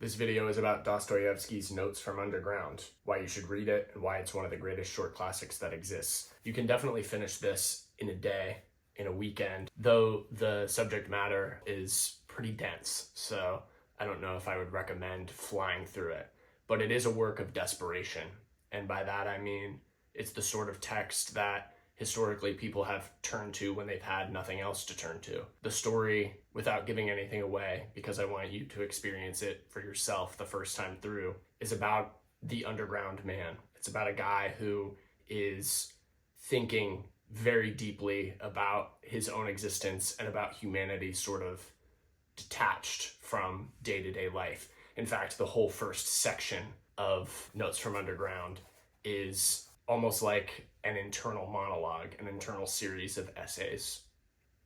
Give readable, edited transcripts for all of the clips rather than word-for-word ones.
This video is about Dostoyevsky's Notes from Underground, why you should read it, and why it's one of the greatest short classics that exists. You can definitely finish this in a day, in a weekend, though the subject matter is pretty dense, so I don't know if I would recommend flying through it. But it is a work of desperation, and by that I mean it's the sort of text that historically people have turned to when they've had nothing else to turn to. The story, without giving anything away, because I want you to experience it for yourself the first time through, is about the underground man. It's about a guy who is thinking very deeply about his own existence and about humanity sort of detached from day-to-day life. In fact, the whole first section of Notes from Underground is almost like an internal monologue, an internal series of essays.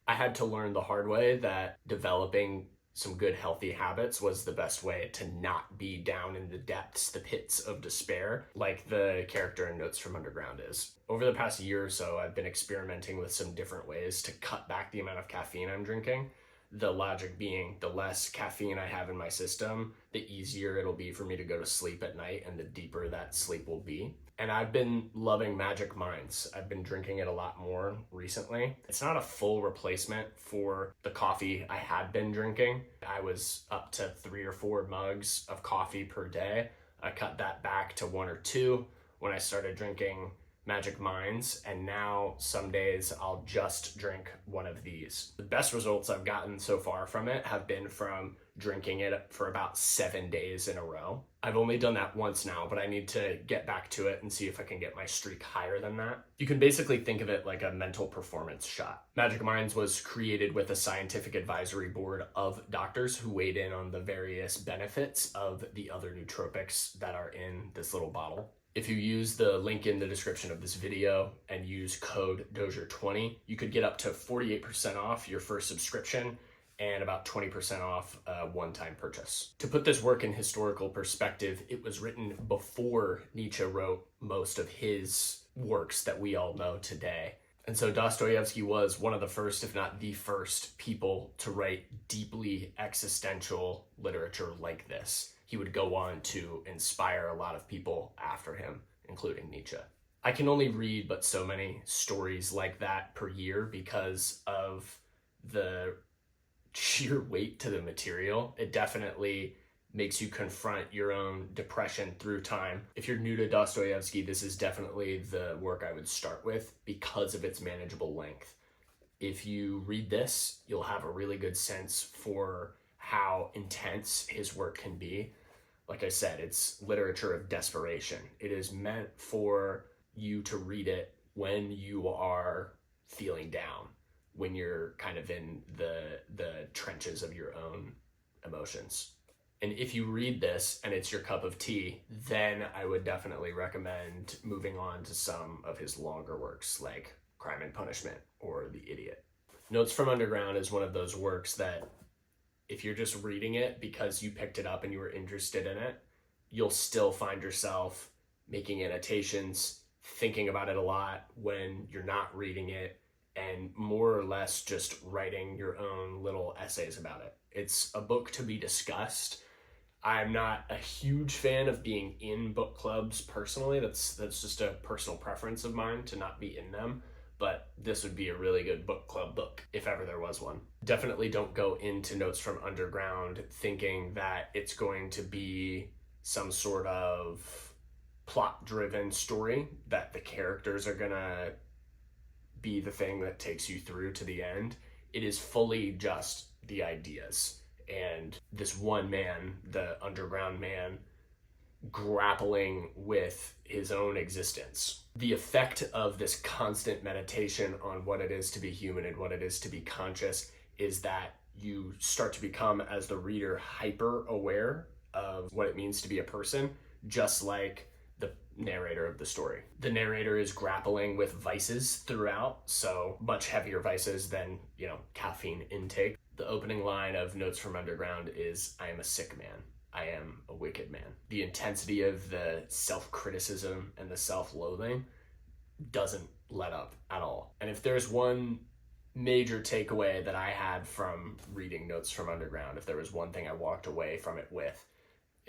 I had to learn the hard way that developing some good healthy habits was the best way to not be down in the depths, the pits of despair, like the character in Notes from Underground is. Over the past year or so, I've been experimenting with some different ways to cut back the amount of caffeine I'm drinking. The logic being, the less caffeine I have in my system, the easier it'll be for me to go to sleep at night and the deeper that sleep will be. And I've been loving Magic Minds. I've been drinking it a lot more recently. It's not a full replacement for the coffee I had been drinking. I was up to 3 or 4 mugs of coffee per day. I cut that back to 1 or 2 when I started drinking Magic Minds, and now some days I'll just drink one of these. The best results I've gotten so far from it have been from drinking it for about 7 days in a row. I've only done that once now, but I need to get back to it and see if I can get my streak higher than that. You can basically think of it like a mental performance shot. Magic Minds was created with a scientific advisory board of doctors who weighed in on the various benefits of the other nootropics that are in this little bottle. If you use the link in the description of this video and use code Dozier20, you could get up to 48% off your first subscription and about 20% off a one-time purchase. To put this work in historical perspective, it was written before Nietzsche wrote most of his works that we all know today. And so Dostoyevsky was one of the first, if not the first, people to write deeply existential literature like this. He would go on to inspire a lot of people after him, including Nietzsche. I can only read but so many stories like that per year because of the sheer weight to the material. It definitely makes you confront your own depression through time. If you're new to Dostoyevsky, this is definitely the work I would start with because of its manageable length. If you read this, you'll have a really good sense for how intense his work can be. Like I said, it's literature of desperation. It is meant for you to read it when you are feeling down, when you're kind of in the trenches of your own emotions. And if you read this and it's your cup of tea, then I would definitely recommend moving on to some of his longer works like Crime and Punishment or The Idiot. Notes from Underground is one of those works that if you're just reading it because you picked it up and you were interested in it, you'll still find yourself making annotations, thinking about it a lot when you're not reading it, and more or less just writing your own little essays about it. It's a book to be discussed. I'm not a huge fan of being in book clubs personally. That's just a personal preference of mine to not be in them. But this would be a really good book club book if ever there was one. Definitely don't go into Notes from Underground thinking that it's going to be some sort of plot-driven story, that the characters are gonna be the thing that takes you through to the end. It is fully just the ideas and this one man, the underground man, grappling with his own existence. The effect of this constant meditation on what it is to be human and what it is to be conscious is that you start to become, as the reader, hyper aware of what it means to be a person, just like the narrator of the story. The narrator is grappling with vices throughout, so much heavier vices than, caffeine intake. The opening line of Notes from Underground is, "I am a sick man. I am a wicked man." The intensity of the self-criticism and the self-loathing doesn't let up at all. And if there's one major takeaway that I had from reading Notes from Underground, if there was one thing I walked away from it with,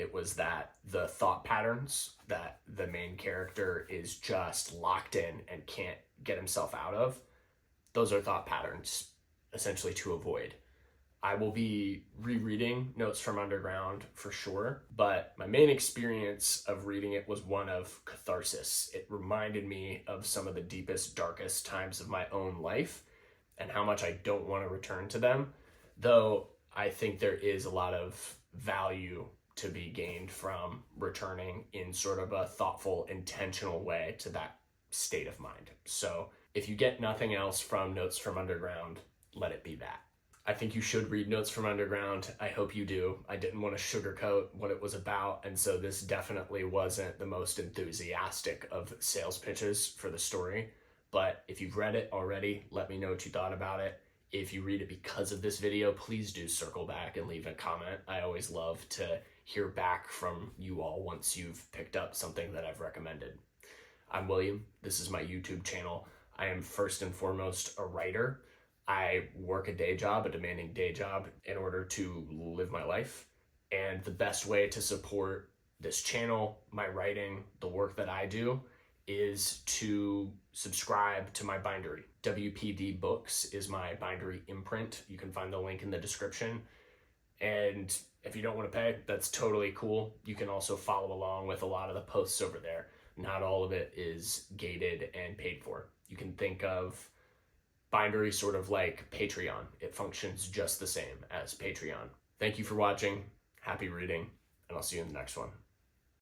It was that the thought patterns that the main character is just locked in and can't get himself out of, those are thought patterns essentially to avoid. I will be rereading Notes from Underground for sure, but my main experience of reading it was one of catharsis. It reminded me of some of the deepest, darkest times of my own life and how much I don't want to return to them, though I think there is a lot of value to be gained from returning in sort of a thoughtful, intentional way to that state of mind. So if you get nothing else from Notes from Underground, let it be that. I think you should read Notes from Underground. I hope you do. I didn't want to sugarcoat what it was about, and so this definitely wasn't the most enthusiastic of sales pitches for the story. But if you've read it already, let me know what you thought about it. If you read it because of this video, please do circle back and leave a comment. I always love to hear back from you all once you've picked up something that I've recommended. I'm William. This is my YouTube channel. I am first and foremost a writer. I work a day job, a demanding day job, in order to live my life. And the best way to support this channel, my writing, the work that I do, is to subscribe to my bindery. WPD Books is my bindery imprint. You can find the link in the description. And if you don't want to pay, that's totally cool. You can also follow along with a lot of the posts over there. Not all of it is gated and paid for. You can think of bindery sort of like Patreon. It functions just the same as Patreon. Thank you for watching. Happy reading, and I'll see you in the next one.